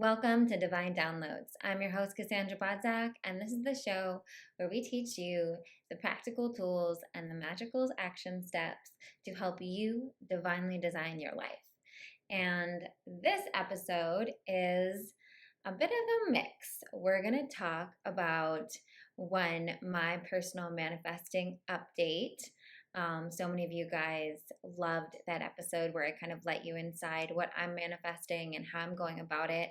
Welcome to Divine Downloads. I'm your host, Cassandra, and this is the show where we teach you the practical tools and the magical action steps to help you divinely design your life. And this episode is a bit of a mix. We're going to talk about my personal manifesting update. So many of you guys loved that episode where I kind of let you inside what I'm manifesting and how I'm going about it.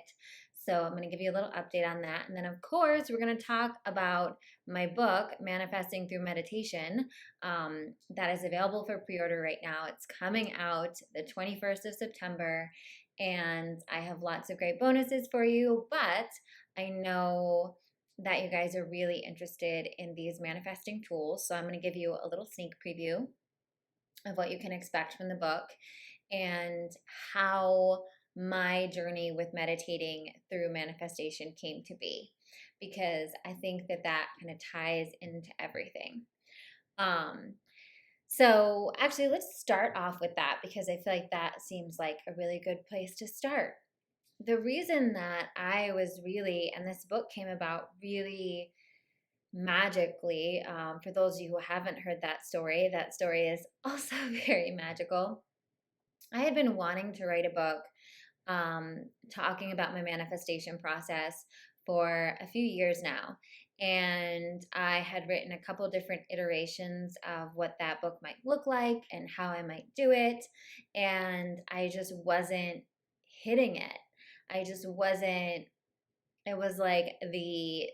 So I'm going to give you a little update on that. And then, of course, we're going to talk about my book, Manifesting Through Meditation, that is available for pre-order right now. It's coming out the 21st of September, and I have lots of great bonuses for you, but I know that you guys are really interested in these manifesting tools. So I'm going to give you a little sneak preview of what you can expect from the book and how my journey with meditating through manifestation came to be, because I think that kind of ties into everything. So actually, let's start off with that because I feel like that seems like a really good place to start. The reason that I was really, and this book came about really magically, for those of you who haven't heard that story is also very magical. I had been wanting to write a book talking about my manifestation process for a few years now. And I had written a couple different iterations of what that book might look like and how I might do it. And I just wasn't hitting it. I just wasn't, it was like the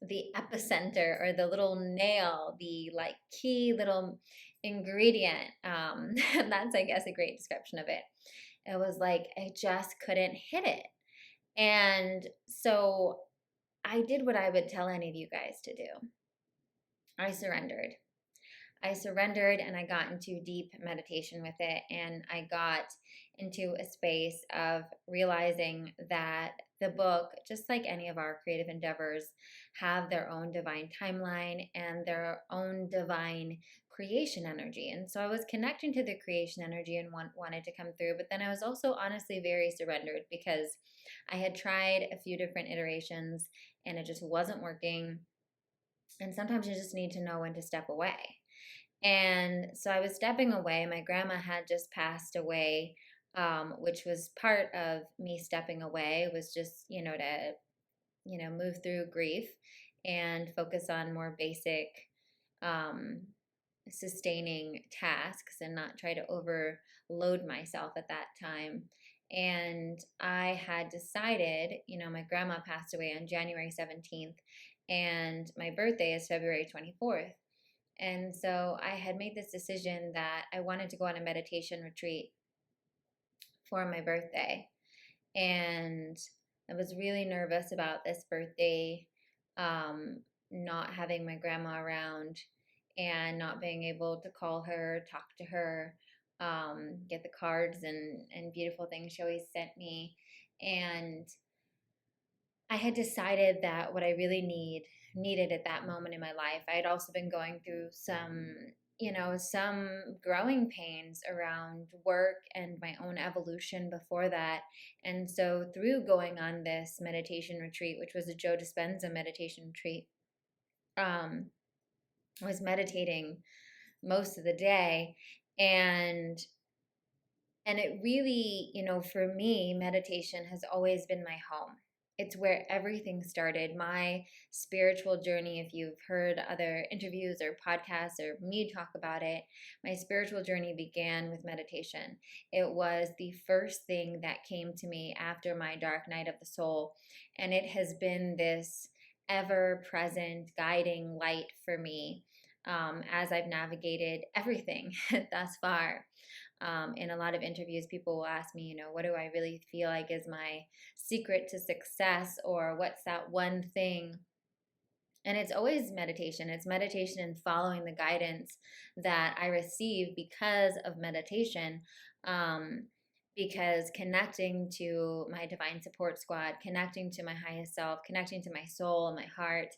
epicenter or the little nail, the like key little ingredient. That's, I guess, a great description of it. It was like I just couldn't hit it. And so I did what I would tell any of you guys to do. I surrendered. And I got into deep meditation with it. And I got into a space of realizing that the book, just like any of our creative endeavors, have their own divine timeline and their own divine creation energy. And so I was connecting to the creation energy and wanted to come through. But then I was also honestly very surrendered because I had tried a few different iterations and it just wasn't working. And sometimes you just need to know when to step away. And so I was stepping away. My grandma had just passed away, which was part of me stepping away, was just, to move through grief and focus on more basic sustaining tasks and not try to overload myself at that time. And I had decided, my grandma passed away on January 17th, and my birthday is February 24th. And so I had made this decision that I wanted to go on a meditation retreat for my birthday. And I was really nervous about this birthday, not having my grandma around and not being able to call her, talk to her, get the cards and beautiful things she always sent me. And I had decided that what I really needed at that moment in my life. I had also been going through some growing pains around work and my own evolution before that. And so through going on this meditation retreat, which was a Joe Dispenza meditation retreat, I was meditating most of the day, and it really, for me, meditation has always been my home. It's where everything started. My spiritual journey, if you've heard other interviews or podcasts or me talk about it, my spiritual journey began with meditation. It was the first thing that came to me after my dark night of the soul. And it has been this ever-present guiding light for me as I've navigated everything thus far. In a lot of interviews, people will ask me, what do I really feel like is my secret to success, or what's that one thing? And it's always meditation. It's meditation and following the guidance that I receive because of meditation. Because connecting to my divine support squad, connecting to my highest self, connecting to my soul and my heart,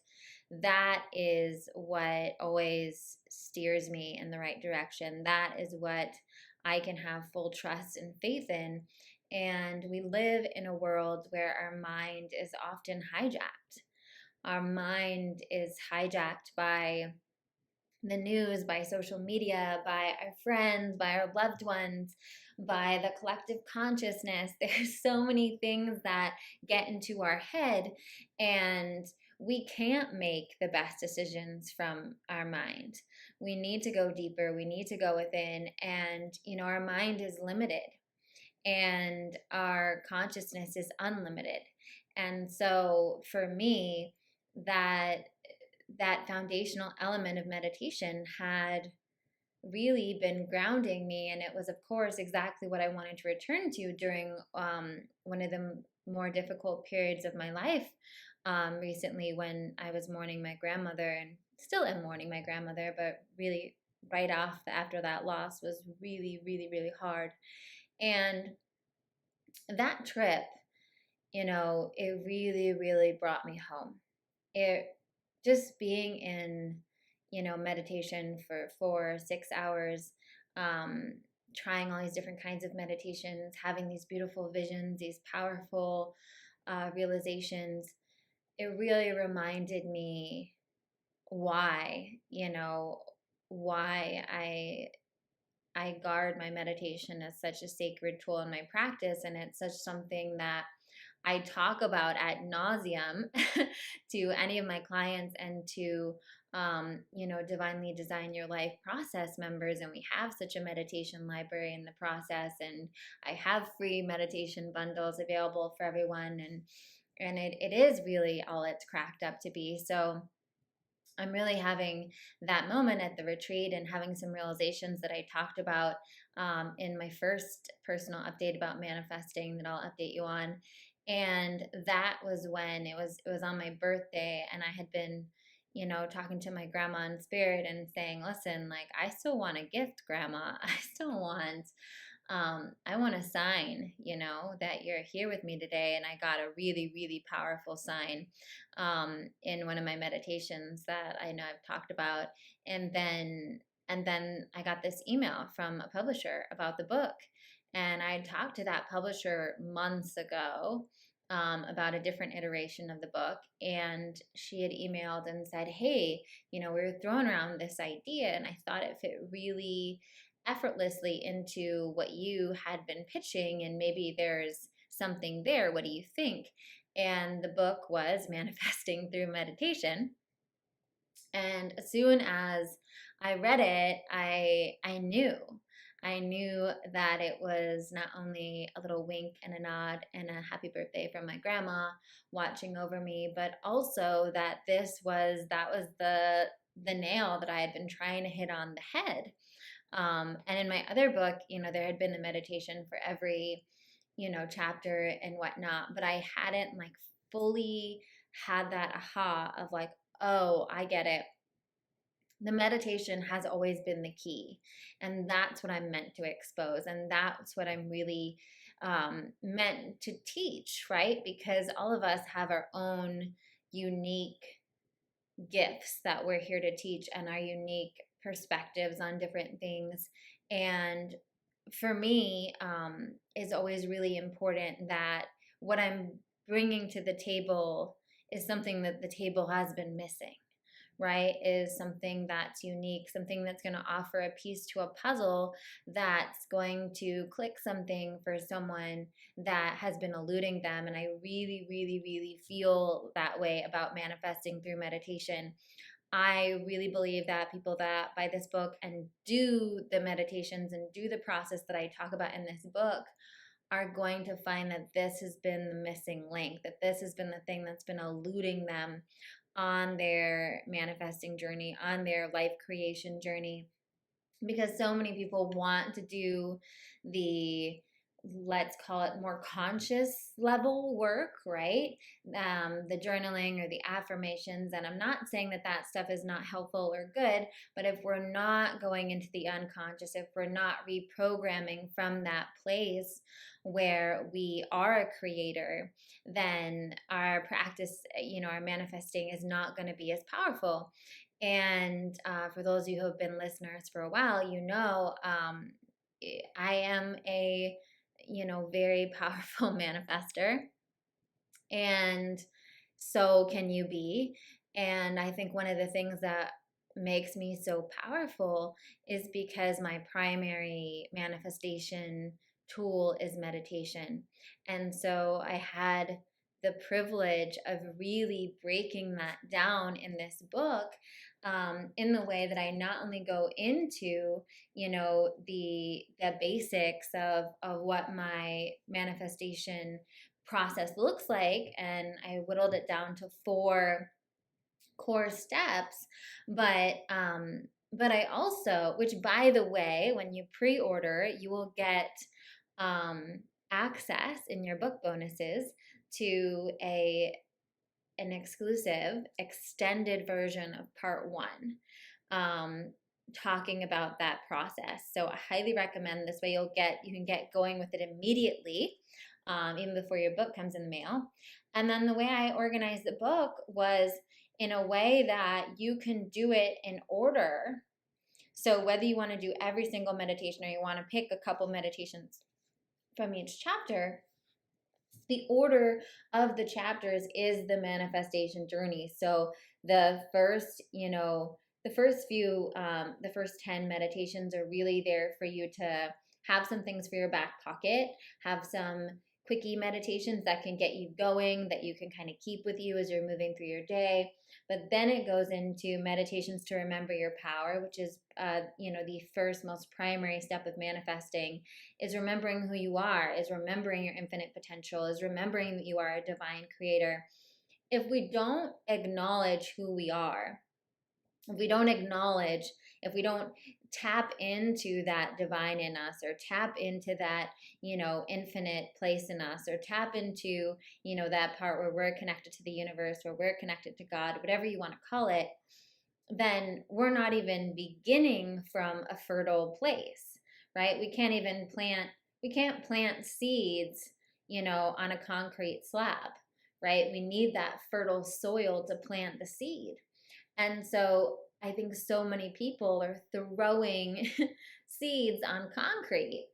that is what always steers me in the right direction. That is what I can have full trust and faith in. And we live in a world where our mind is often hijacked. Our mind is hijacked by the news, by social media, by our friends, by our loved ones, by the collective consciousness. There's so many things that get into our head, and we can't make the best decisions from our mind. We need to go deeper, we need to go within, and our mind is limited and our consciousness is unlimited. And so for me, that foundational element of meditation had really been grounding me, and it was of course exactly what I wanted to return to during one of the more difficult periods of my life recently, when I was mourning my grandmother, and still am mourning my grandmother, but really right off after that loss was really, really, really hard. And that trip, it really, really brought me home. It just being in, meditation for 4 or 6 hours, um, trying all these different kinds of meditations, having these beautiful visions, these powerful realizations. It really reminded me why, why I guard my meditation as such a sacred tool in my practice, and it's such something that I talk about ad nauseum to any of my clients and to, Divinely Design Your Life process members. And we have such a meditation library in the process. And I have free meditation bundles available for everyone. And it is really all it's cracked up to be. So I'm really having that moment at the retreat and having some realizations that I talked about in my first personal update about manifesting that I'll update you on. And that was when it was on my birthday, and I had been, talking to my grandma in spirit and saying, listen, like, I still want a gift, grandma. I want a sign, that you're here with me today. And I got a really, really powerful sign in one of my meditations that I know I've talked about. And then I got this email from a publisher about the book. And I talked to that publisher months ago about a different iteration of the book. And she had emailed and said, hey, we were throwing around this idea, and I thought it fit really effortlessly into what you had been pitching, and maybe there's something there. What do you think? And the book was Manifesting Through Meditation. And as soon as I read it, I knew that it was not only a little wink and a nod and a happy birthday from my grandma watching over me, but also that that was the nail that I had been trying to hit on the head. And in my other book, there had been a meditation for every, chapter and whatnot, but I hadn't like fully had that aha of like, oh, I get it. The meditation has always been the key, and that's what I'm meant to expose, and that's what I'm really meant to teach, right? Because all of us have our own unique gifts that we're here to teach, and our unique perspectives on different things. And for me, is always really important that what I'm bringing to the table is something that the table has been missing, right? Is something that's unique, something that's going to offer a piece to a puzzle that's going to click something for someone that has been eluding them. And I really, really, really feel that way about manifesting through meditation. I really believe that people that buy this book and do the meditations and do the process that I talk about in this book are going to find that this has been the missing link, that this has been the thing that's been eluding them on their manifesting journey, on their life creation journey. Because so many people want to do the, let's call it, more conscious level work, right? The journaling or the affirmations. And I'm not saying that that stuff is not helpful or good, but if we're not going into the unconscious, if we're not reprogramming from that place where we are a creator, then our practice, our manifesting is not going to be as powerful. And for those of you who have been listeners for a while, I am a very powerful manifester. And so can you be. And I think one of the things that makes me so powerful is because my primary manifestation tool is meditation. And so I had the privilege of really breaking that down in this book, in the way that I not only go into, the basics of what my manifestation process looks like, and I whittled it down to 4 core steps, but I also, which by the way, when you pre-order, you will get access in your book bonuses to an exclusive extended version of part 1, talking about that process. So I highly recommend. This way you can get going with it immediately, even before your book comes in the mail. And then the way I organized the book was in a way that you can do it in order. So whether you want to do every single meditation or you want to pick a couple meditations from each chapter, the order of the chapters is the manifestation journey. So the first 10 meditations are really there for you to have some things for your back pocket, have some quickie meditations that can get you going, that you can kind of keep with you as you're moving through your day. But then it goes into meditations to remember your power, which is, the first most primary step of manifesting, is remembering who you are, is remembering your infinite potential, is remembering that you are a divine creator. If we don't acknowledge who we are, if we don't tap into that divine in us, or tap into that, infinite place in us, or tap into, that part where we're connected to the universe, where we're connected to God, whatever you want to call it, then we're not even beginning from a fertile place, right? We can't plant seeds, on a concrete slab, right? We need that fertile soil to plant the seed. And so I think so many people are throwing seeds on concrete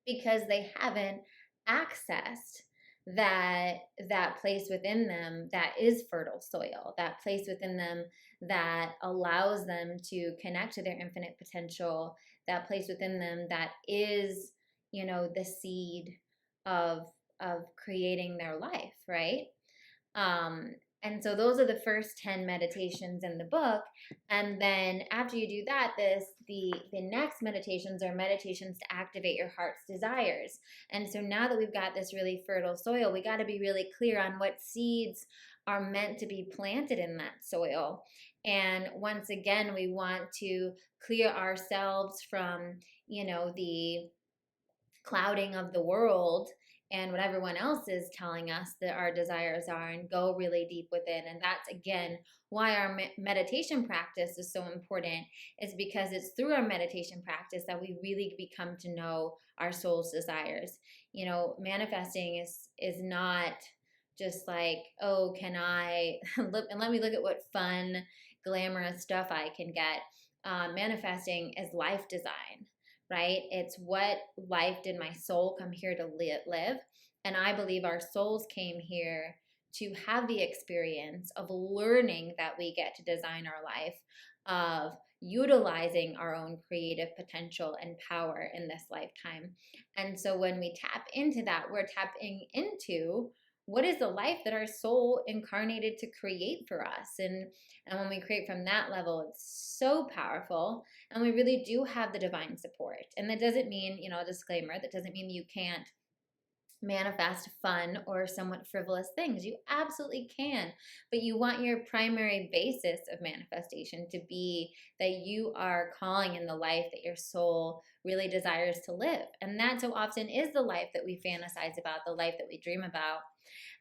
because they haven't accessed that place within them that is fertile soil, that place within them that allows them to connect to their infinite potential, that place within them that is, the seed of creating their life, right? And so those are the first 10 meditations in the book. And then after you do that, the next meditations are meditations to activate your heart's desires. And so now that we've got this really fertile soil, we got to be really clear on what seeds are meant to be planted in that soil. And once again, we want to clear ourselves from, the clouding of the world and what everyone else is telling us that our desires are, and go really deep within. And that's, again, why our meditation practice is so important, is because it's through our meditation practice that we really become to know our soul's desires. Manifesting is not just like, oh, can I look, and let me look at what fun, glamorous stuff I can get. Manifesting is life design, right? It's what life did my soul come here to live. And I believe our souls came here to have the experience of learning that we get to design our life, of utilizing our own creative potential and power in this lifetime. And so when we tap into that, we're tapping into what is the life that our soul incarnated to create for us. And when we create from that level, it's so powerful. And we really do have the divine support. And that doesn't mean, a disclaimer, that doesn't mean you can't manifest fun or somewhat frivolous things. You absolutely can. But you want your primary basis of manifestation to be that you are calling in the life that your soul really desires to live. And that so often is the life that we fantasize about, the life that we dream about.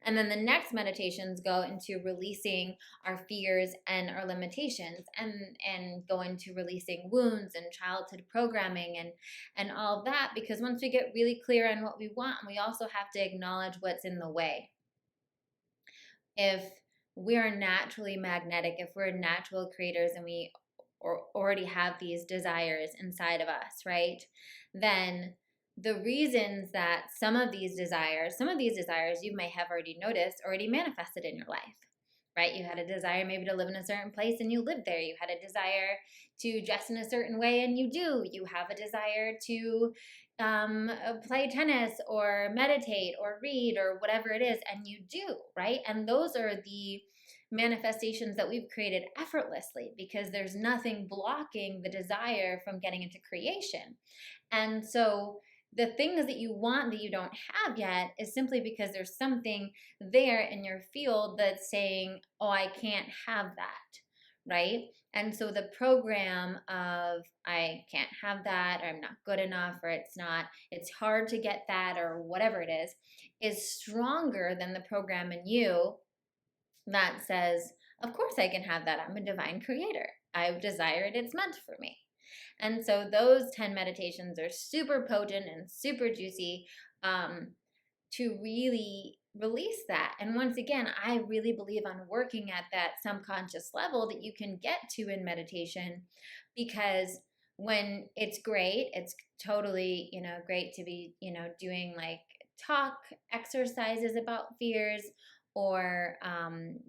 And then the next meditations go into releasing our fears and our limitations, and go into releasing wounds and childhood programming and all of that. Because once we get really clear on what we want, we also have to acknowledge what's in the way. If we are naturally magnetic, if we're natural creators and we already have these desires inside of us, right? Then the reasons that some of these desires you may have already noticed, already manifested in your life, right? You had a desire maybe to live in a certain place and you live there. You had a desire to dress in a certain way and you do. You have a desire to play tennis or meditate or read or whatever it is, and you do, right? And those are the manifestations that we've created effortlessly because there's nothing blocking the desire from getting into creation. And so the things that you want that you don't have yet is simply because there's something there in your field that's saying, oh, I can't have that, right? And so the program of I can't have that, or I'm not good enough, or it's hard to get that, or whatever it is stronger than the program in you that says, of course I can have that. I'm a divine creator. I desire it. It's meant for me. And so those 10 meditations are super potent and super juicy to really release that. And once again, I really believe on working at that subconscious level that you can get to in meditation, because when it's great, it's totally, great to be, doing like talk exercises about fears or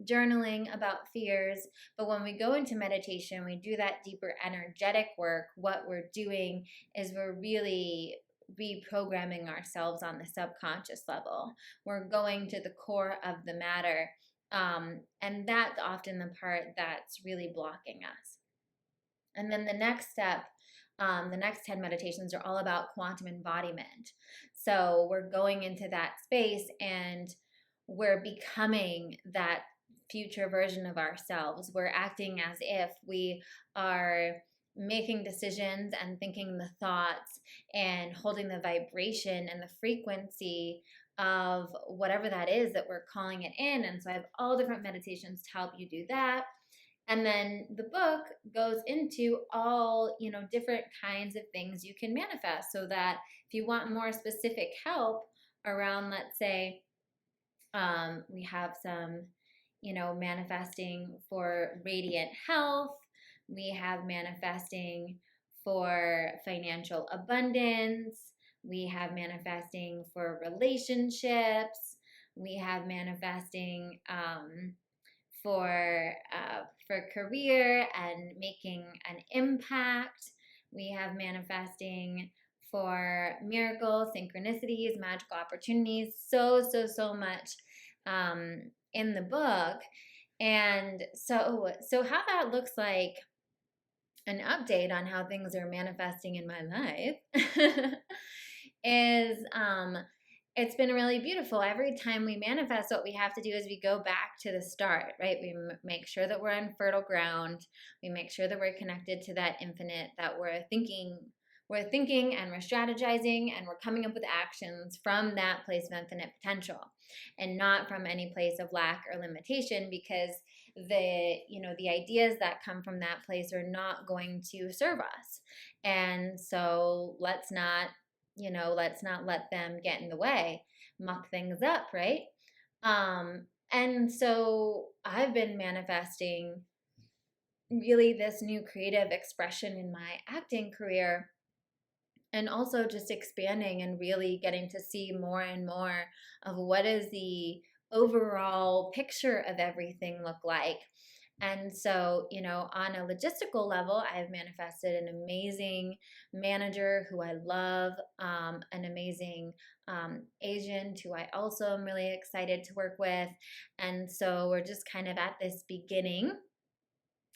journaling about fears. But when we go into meditation, we do that deeper energetic work. What we're doing is we're really reprogramming ourselves on the subconscious level. We're going to the core of the matter. And that's often the part that's really blocking us. And then the next step, the next 10 meditations are all about quantum embodiment. So we're going into that space and we're becoming that future version of ourselves. We're acting as if we are making decisions and thinking the thoughts and holding the vibration and the frequency of whatever that is that we're calling it in. And so I have all different meditations to help you do that. And then the book goes into all, different kinds of things you can manifest, so that if you want more specific help around, let's say, we have some, manifesting for radiant health. We have manifesting for financial abundance. We have manifesting for relationships. We have manifesting for career and making an impact. We have manifesting for miracles, synchronicities, magical opportunities, so much in the book. And so how that looks like an update on how things are manifesting in my life is it's been really beautiful. Every time we manifest, what we have to do is we go back to the start, right? We make sure that we're on fertile ground. We make sure that we're connected to that infinite, that we're thinking and we're strategizing and we're coming up with actions from that place of infinite potential and not from any place of lack or limitation, because the ideas that come from that place are not going to serve us. And so let's not let them get in the way, muck things up, right? And so I've been manifesting really this new creative expression in my acting career, and also just expanding and really getting to see more and more of what is the overall picture of everything look like. And so, on a logistical level, I've manifested an amazing manager who I love, an amazing agent who I also am really excited to work with. And so we're just kind of at this beginning.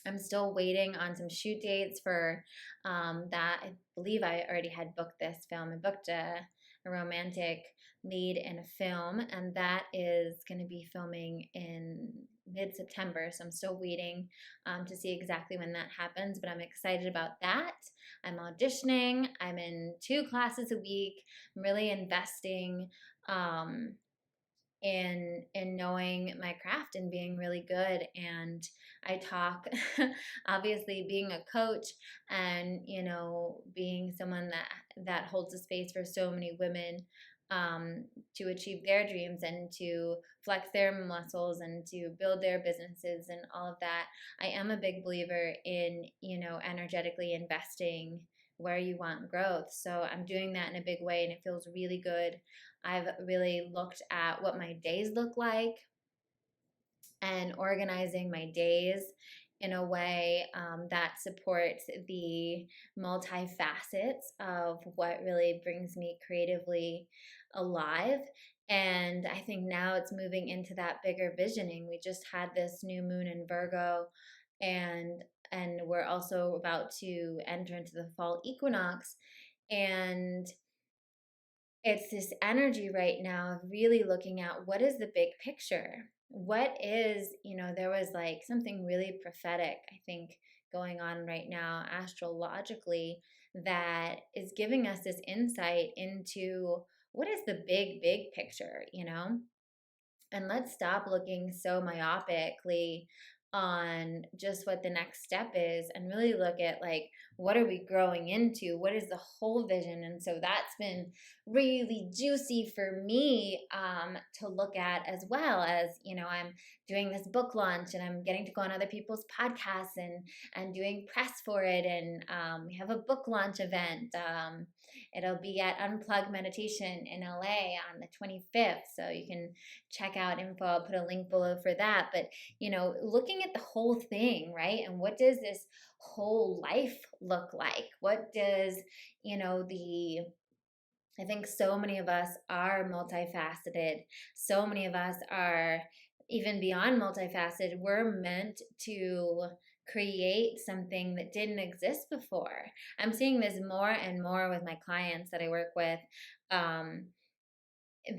I'm still waiting on some shoot dates for that. I believe I already had booked this film. I booked a romantic lead in a film, and that is going to be filming in mid-September. So I'm still waiting to see exactly when that happens, but I'm excited about that. I'm auditioning. I'm in 2 classes a week. I'm really investing in knowing my craft and being really good. And I talk, obviously being a coach and, being someone that holds a space for so many women to achieve their dreams and to flex their muscles and to build their businesses and all of that. I am a big believer in, energetically investing where you want growth. So I'm doing that in a big way, and it feels really good. I've really looked at what my days look like and organizing my days in a way that supports the multifacets of what really brings me creatively alive. And I think now it's moving into that bigger visioning. We just had this new moon in Virgo, and we're also about to enter into the fall equinox. And it's this energy right now of really looking at what is the big picture. What is, there was like something really prophetic, I think, going on right now astrologically that is giving us this insight into what is the big picture. And let's stop looking so myopically on just what the next step is and really look at like what are we growing into, what is the whole vision. And so that's been really juicy for me to look at, as well as I'm doing this book launch and I'm getting to go on other people's podcasts and doing press for it. And we have a book launch event. It'll be at Unplugged Meditation in LA on the 25th, so you can check out info. I'll put a link below for that. But, looking at the whole thing, right? And what does this whole life look like? What does, the I think so many of us are multifaceted. So many of us are even beyond multifaceted. We're meant to create something that didn't exist before. I'm seeing this more and more with my clients that I work with.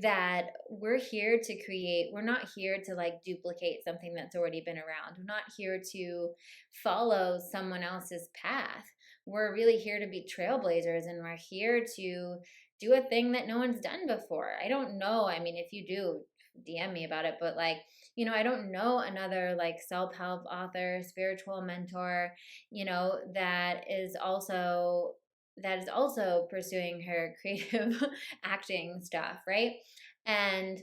That we're here to create. We're not here to like duplicate something that's already been around. We're not here to follow someone else's path. We're really here to be trailblazers, and we're here to do a thing that no one's done before. I don't know. I mean, if you do, DM me about it, but like, I don't know another like self-help author, spiritual mentor, that is also pursuing her creative acting stuff, right? And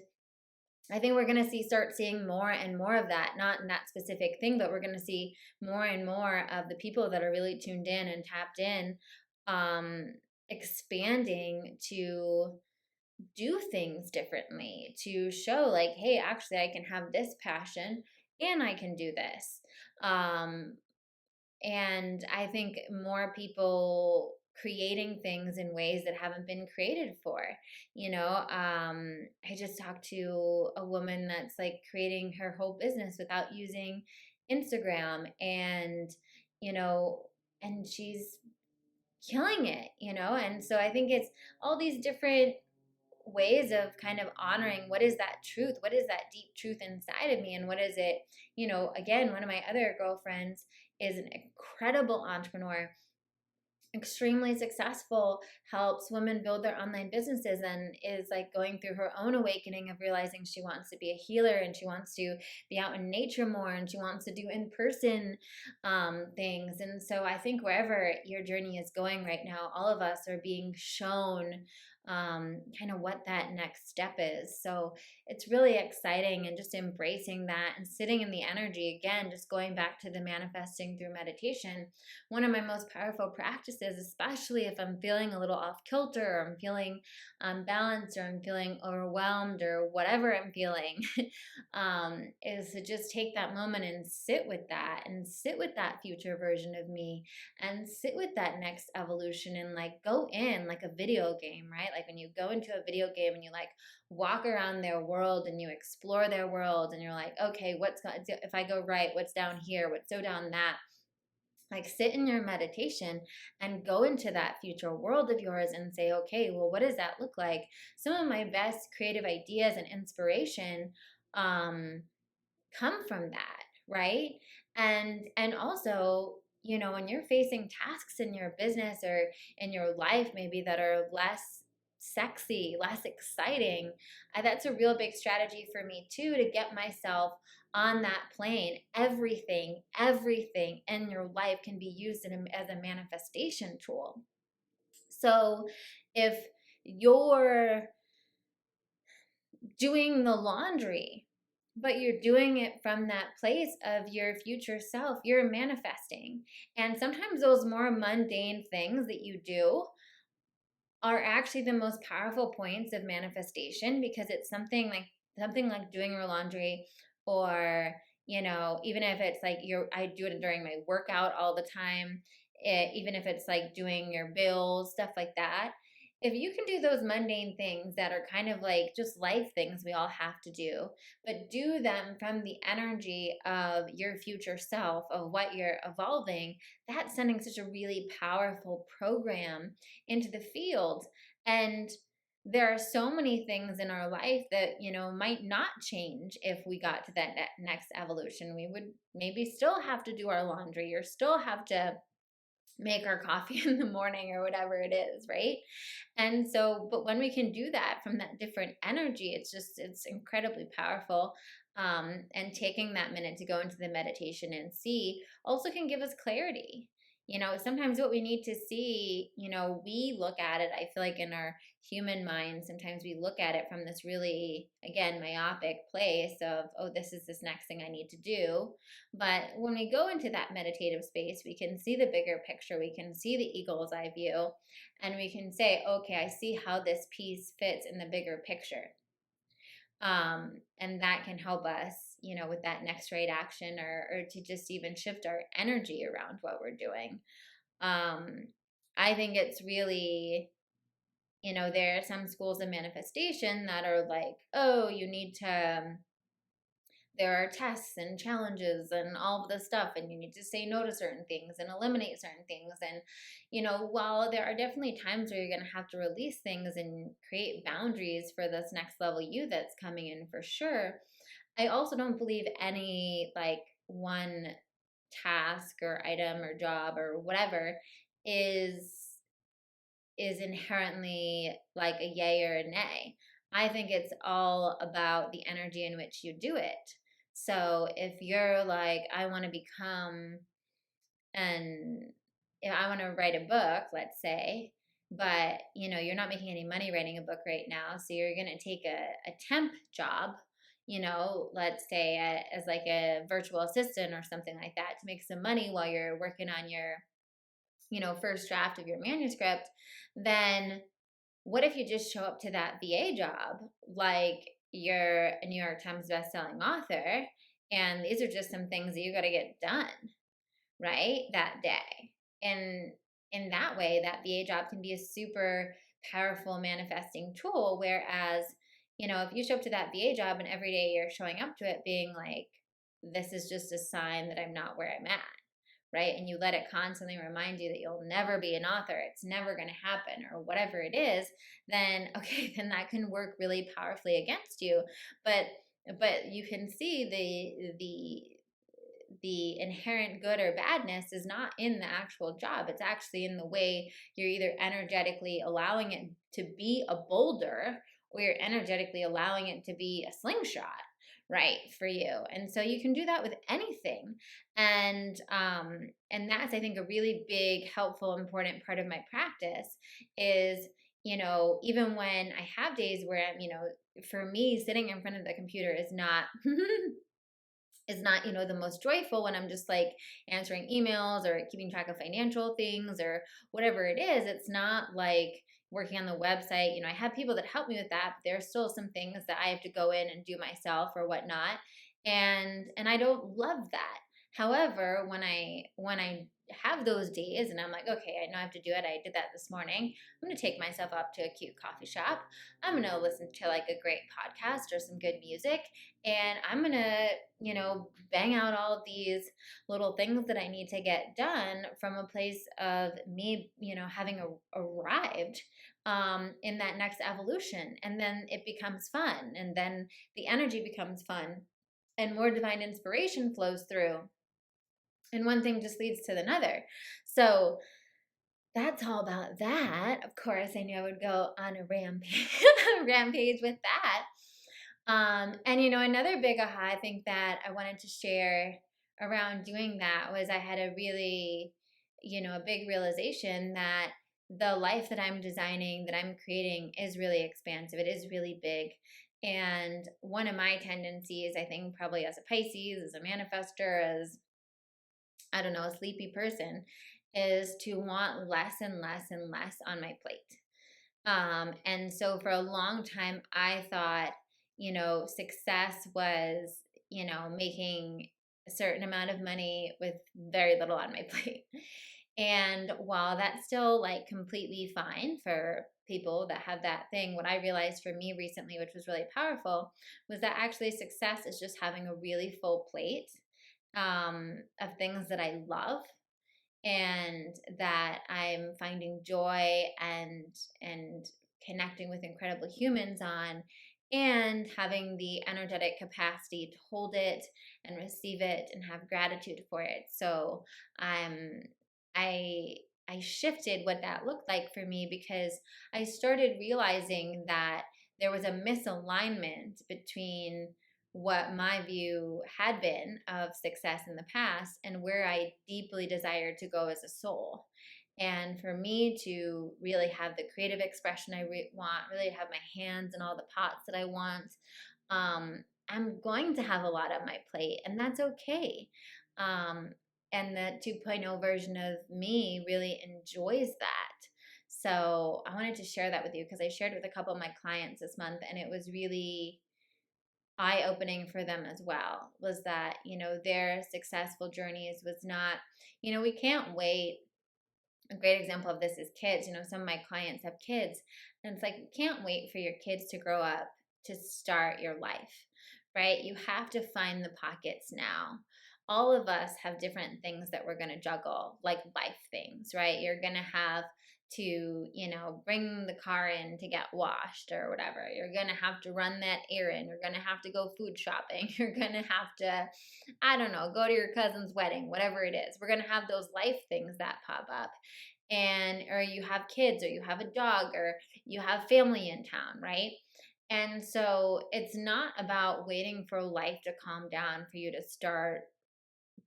I think we're going to start seeing more and more of that, not in that specific thing, but we're going to see more and more of the people that are really tuned in and tapped in, expanding to do things differently, to show like, hey, actually I can have this passion and I can do this. And I think more people creating things in ways that haven't been created for. I just talked to a woman that's like creating her whole business without using Instagram, and you know and she's killing it. And so I think it's all these different ways of kind of honoring what is that truth, what is that deep truth inside of me, and what is it. Again, one of my other girlfriends is an incredible entrepreneur, extremely successful, helps women build their online businesses, and is like going through her own awakening of realizing she wants to be a healer, and she wants to be out in nature more, and she wants to do in-person things. And so I think wherever your journey is going right now, all of us are being shown kind of what that next step is. So it's really exciting, and just embracing that and sitting in the energy. Again, just going back to the manifesting through meditation, one of my most powerful practices, especially if I'm feeling a little off kilter, or I'm feeling unbalanced, or I'm feeling overwhelmed, or whatever I'm feeling, is to just take that moment and sit with that, and sit with that future version of me, and sit with that next evolution, and like go in like a video game, right? Like when you go into a video game and you like walk around their world and you explore their world, and you're like, okay, if I go right, what's down here, what's so down that. Like sit in your meditation and go into that future world of yours and say, okay, well, what does that look like? Some of my best creative ideas and inspiration come from that, right? And also, when you're facing tasks in your business or in your life maybe that are less sexy, less exciting, that's a real big strategy for me too, to get myself on that plane. Everything in your life can be used as a manifestation tool. So if you're doing the laundry but you're doing it from that place of your future self. You're manifesting. And sometimes those more mundane things that you do are actually the most powerful points of manifestation, because it's something like doing your laundry, or even if it's like I do it during my workout all the time, even if it's like doing your bills, stuff like that. If you can do those mundane things that are kind of like just life things we all have to do, but do them from the energy of your future self, of what you're evolving, that's sending such a really powerful program into the field. And there are so many things in our life that might not change if we got to that next evolution. We would maybe still have to do our laundry, or still have to make our coffee in the morning, or whatever it is, right? And so, but when we can do that from that different energy, it's incredibly powerful. And taking that minute to go into the meditation and see also can give us clarity. Sometimes what we need to see, we look at it, I feel like in our human mind, sometimes we look at it from this really, again, myopic place of, oh, this is this next thing I need to do. But when we go into that meditative space, we can see the bigger picture. We can see the eagle's eye view, and we can say, okay, I see how this piece fits in the bigger picture. And that can help us, with that next right action, or to just even shift our energy around what we're doing. I think it's really, there are some schools of manifestation that are like, oh, you need to, there are tests and challenges and all of this stuff, and you need to say no to certain things and eliminate certain things. And while there are definitely times where you're going to have to release things and create boundaries for this next level you that's coming in, for sure, I also don't believe any like one task or item or job or whatever is inherently like a yay or a nay. I think it's all about the energy in which you do it. So if you're like, I want to become an, if I want to write a book, let's say, but you're not making any money writing a book right now, so you're going to take a temp job, let's say as like a virtual assistant or something like that, to make some money while you're working on your first draft of your manuscript. Then what if you just show up to that VA job like you're a New York Times bestselling author, and these are just some things that you got to get done, right, that day. And in that way, that VA job can be a super powerful manifesting tool. Whereas, if you show up to that VA job and every day you're showing up to it being like, this is just a sign that I'm not where I'm at, right? And you let it constantly remind you that you'll never be an author, it's never going to happen, or whatever it is, then okay, then that can work really powerfully against you. But you can see the inherent good or badness is not in the actual job. It's actually in the way you're either energetically allowing it to be a boulder, or you're energetically allowing it to be a slingshot, right, for you. And so you can do that with anything. And that's, I think, a really big, helpful, important part of my practice is, even when I have days where I'm, for me, sitting in front of the computer is not the most joyful, when I'm just like answering emails or keeping track of financial things or whatever it is. It's not like working on the website. I have people that help me with that, but there are still some things that I have to go in and do myself or whatnot. And I don't love that. However, when I have those days and I'm like, okay, I know I have to do it. I did that this morning. I'm going to take myself up to a cute coffee shop. I'm going to listen to like a great podcast or some good music. And I'm going to, bang out all of these little things that I need to get done from a place of me, having arrived in that next evolution. And then it becomes fun. And then the energy becomes fun and more divine inspiration flows through. And one thing just leads to another. So that's all about that. Of course, I knew I would go on a rampage with that. And another big aha I think that I wanted to share around doing that was I had a really, a big realization that the life that I'm designing, that I'm creating, is really expansive. It is really big. And one of my tendencies, I think probably as a Pisces, as a manifester, as, I don't know, a sleepy person, is to want less and less and less on my plate. And so for a long time, I thought, success was, making a certain amount of money with very little on my plate. And while that's still like completely fine for people that have that thing, what I realized for me recently, which was really powerful, was that actually success is just having a really full plate of things that I love and that I'm finding joy and connecting with incredible humans on, and having the energetic capacity to hold it and receive it and have gratitude for it. So um I I shifted what that looked like for me because I started realizing that there was a misalignment between what my view had been of success in the past and where I deeply desired to go as a soul. And for me to really have the creative expression I want, really to have my hands in all the pots that I want, I'm going to have a lot on my plate, and that's okay. Um, and the 2.0 version of me really enjoys that. So I wanted to share that with you because I shared with a couple of my clients this month, and it was really eye opening for them as well. Was that, their successful journeys was not, we can't wait. A great example of this is kids. Some of my clients have kids, and it's like, you can't wait for your kids to grow up to start your life, right? You have to find the pockets now. All of us have different things that we're going to juggle, like life things, right? You're going to have to, bring the car in to get washed or whatever. You're going to have to run that errand. You're going to have to go food shopping. You're going to have to, I don't know, go to your cousin's wedding, whatever it is. We're going to have those life things that pop up. And or you have kids, or you have a dog, or you have family in town, right? And so it's not about waiting for life to calm down for you to start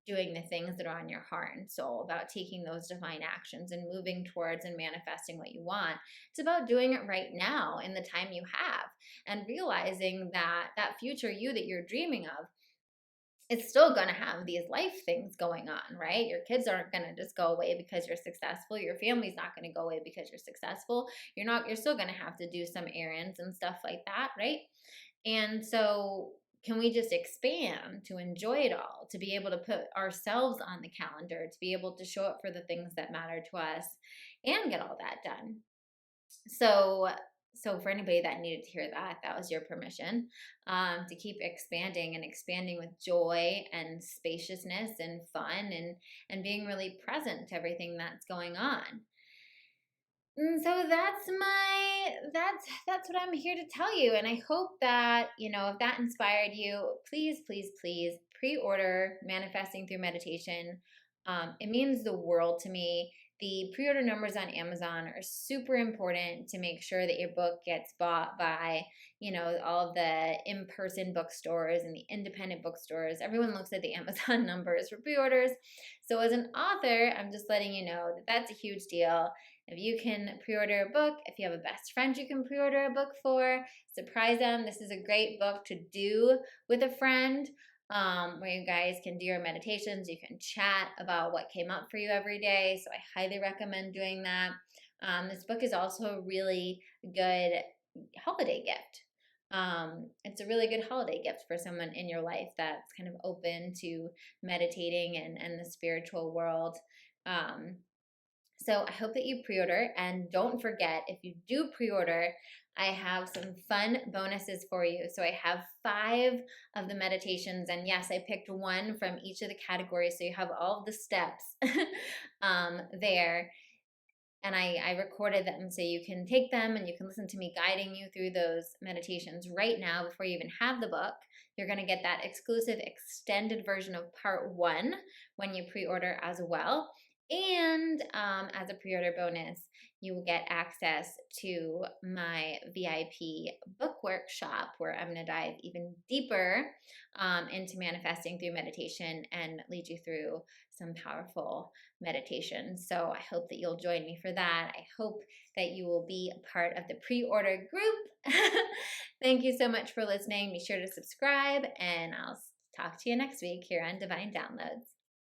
doing the things that are on your heart and soul, about taking those divine actions and moving towards and manifesting what you want. It's about doing it right now in the time you have, and realizing that that future you that you're dreaming of, it's still going to have these life things going on, right? Your kids aren't going to just go away because you're successful. Your family's not going to go away because you're successful. You're still going to have to do some errands and stuff like that, right? And so can we just expand to enjoy it all, to be able to put ourselves on the calendar, to be able to show up for the things that matter to us and get all that done? So, so for anybody that needed to hear that, that was your permission, to keep expanding and expanding with joy and spaciousness and fun, and being really present to everything that's going on. And so that's what I'm here to tell you. And I hope that, if that inspired you, please, please, please pre-order Manifesting Through Meditation. It means the world to me. The pre-order numbers on Amazon are super important to make sure that your book gets bought by, all of the in-person bookstores and the independent bookstores. Everyone looks at the Amazon numbers for pre-orders. So as an author, I'm just letting you know that that's a huge deal. If you can pre-order a book, if you have a best friend you can pre-order a book for, surprise them. This is a great book to do with a friend, where you guys can do your meditations. You can chat about what came up for you every day. So I highly recommend doing that. This book is also a really good holiday gift. It's a really good holiday gift for someone in your life that's kind of open to meditating and the spiritual world. So I hope that you pre-order, and don't forget, if you do pre-order, I have some fun bonuses for you. So I have 5 of the meditations, and yes, I picked one from each of the categories, so you have all of the steps there. And I recorded them so you can take them and you can listen to me guiding you through those meditations right now before you even have the book. You're going to get that exclusive extended version of part 1 when you pre-order as well. And as a pre-order bonus, you will get access to my VIP book workshop where I'm going to dive even deeper into manifesting through meditation and lead you through some powerful meditation. So I hope that you'll join me for that. I hope that you will be a part of the pre-order group. Thank you so much for listening. Be sure to subscribe, and I'll talk to you next week here on Divine Downloads.